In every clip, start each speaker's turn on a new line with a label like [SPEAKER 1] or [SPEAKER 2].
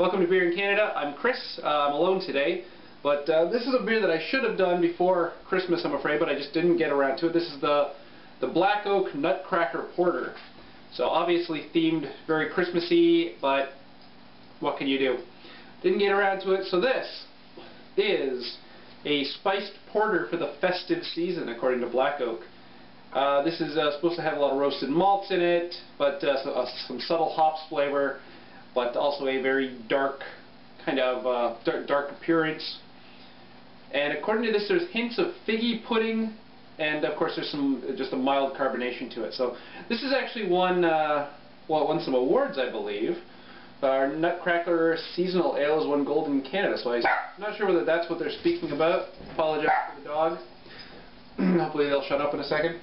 [SPEAKER 1] Welcome to Beer in Canada. I'm Chris. I'm alone today, but this is a beer that I should have done before Christmas, I'm afraid, but I just didn't get around to it. This is the Oak Nutcracker Porter. So obviously themed very Christmassy, but what can you do? Didn't get around to it. So this is a spiced porter for the festive season, according to Black Oak. This is supposed to have a lot of roasted malts in it, but some subtle hops flavor, but also a very dark kind of dark appearance. And according to this, there's hints of figgy pudding, and of course there's just a mild carbonation to it. So this is actually won some awards, I believe. Our Nutcracker Seasonal Ale has won gold in Canada, so I'm not sure whether that's what they're speaking about. Apologize for the dog. Hopefully they'll shut up in a second.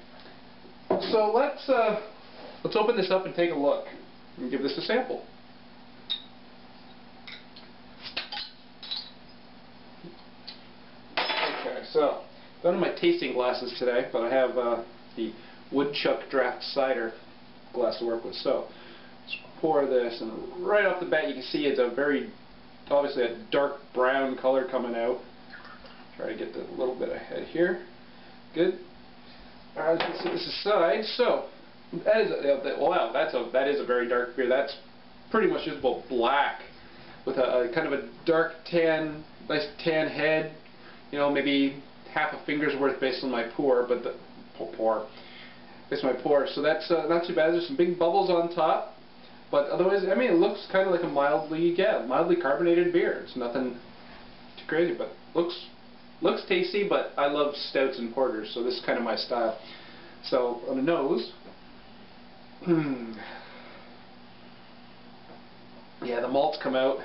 [SPEAKER 1] So let's open this up and take a look and give this a sample. Okay, so don't have my tasting glasses today, but I have the Woodchuck Draft Cider glass to work with. So let's pour this, and right off the bat you can see it's obviously a dark brown color coming out. Try to get a little bit ahead here. Good. As you can see this aside, so that is wow, that is a very dark beer. That's pretty much just about black with a kind of a dark tan, nice tan head. You know, maybe half a finger's worth based on my pour, but based on my pour. So that's not too bad. There's some big bubbles on top, but otherwise, I mean, it looks kind of like a mildly carbonated beer. It's nothing too crazy, but looks tasty. But I love stouts and porters, so this is kind of my style. So on the nose, yeah, the malts come out.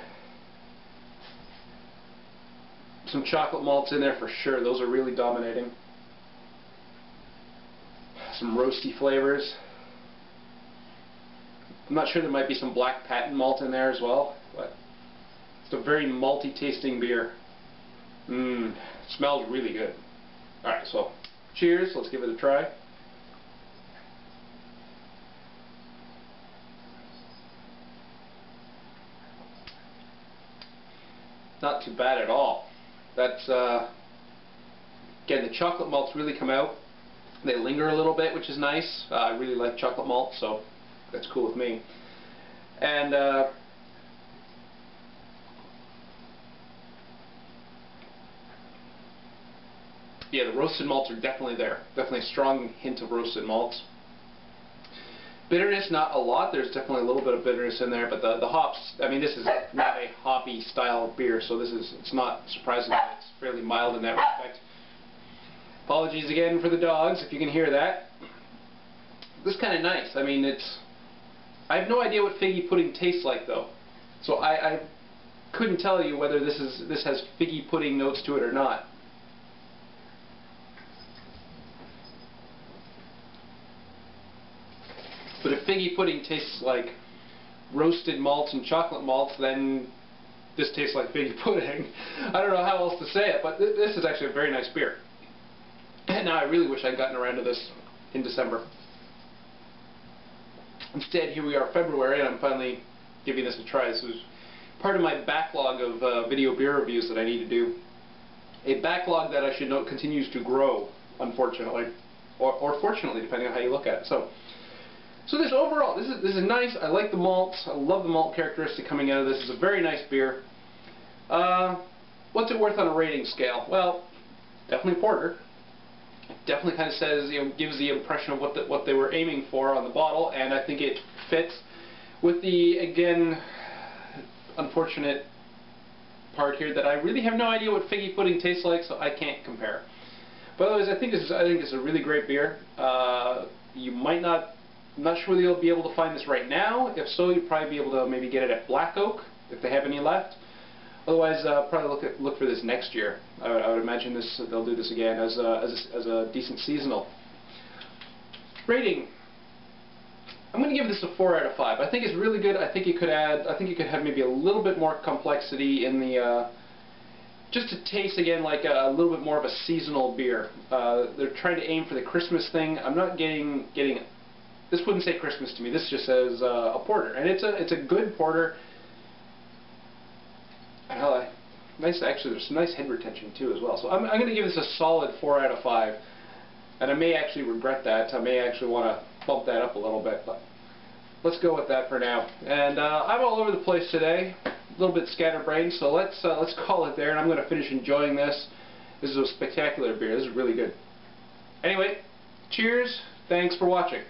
[SPEAKER 1] Some chocolate malts in there for sure. Those are really dominating. Some roasty flavors. I'm not sure, there might be some black patent malt in there as well, but it's a very malty tasting beer. It smells really good. Alright, so cheers. Let's give it a try. Not too bad at all. That's again, the chocolate malts really come out. They linger a little bit, which is nice. I really like chocolate malt, so that's cool with me. And yeah, the roasted malts are definitely there. Definitely a strong hint of roasted malts. Bitterness, not a lot. There's definitely a little bit of bitterness in there, but the hops, I mean, this is not a hoppy style beer, so it's not surprising that it's fairly mild in that respect. Apologies again for the dogs, if you can hear that. This is kind of nice. I mean, I have no idea what figgy pudding tastes like, though. So I couldn't tell you whether this has figgy pudding notes to it or not. But if figgy pudding tastes like roasted malts and chocolate malts, then this tastes like figgy pudding. I don't know how else to say it, but this is actually a very nice beer. And now I really wish I'd gotten around to this in December. Instead, here we are, February, and I'm finally giving this a try. This is part of my backlog of video beer reviews that I need to do. A backlog that I should note continues to grow, unfortunately, or fortunately, depending on how you look at it. So this overall, this is nice. I like the malts. I love the malt characteristic coming out of this. It's a very nice beer. What's it worth on a rating scale? Well, definitely porter. It definitely kind of says, you know, gives the impression of what they were aiming for on the bottle, and I think it fits. With the, again, unfortunate part here that I really have no idea what figgy pudding tastes like, so I can't compare. But otherwise, I think this is a really great beer. You might not. I'm not sure whether you'll be able to find this right now. If so, you'll probably be able to maybe get it at Black Oak, if they have any left. Otherwise, probably look for this next year. I would imagine they'll do this again as a decent seasonal. Rating. I'm going to give this a 4 out of 5. I think it's really good. I think you could have maybe a little bit more complexity in the just to taste, again, like a little bit more of a seasonal beer. They're trying to aim for the Christmas thing. I'm not getting This wouldn't say Christmas to me. This just says a porter, and it's a good porter. Nice, actually, there's some nice head retention too as well. So I'm going to give this a solid 4 out of 5. And I may actually regret that. I may actually want to bump that up a little bit, but let's go with that for now. And I'm all over the place today, a little bit scatterbrained, so let's call it there, and I'm going to finish enjoying this. This is a spectacular beer. This is really good. Anyway, cheers. Thanks for watching.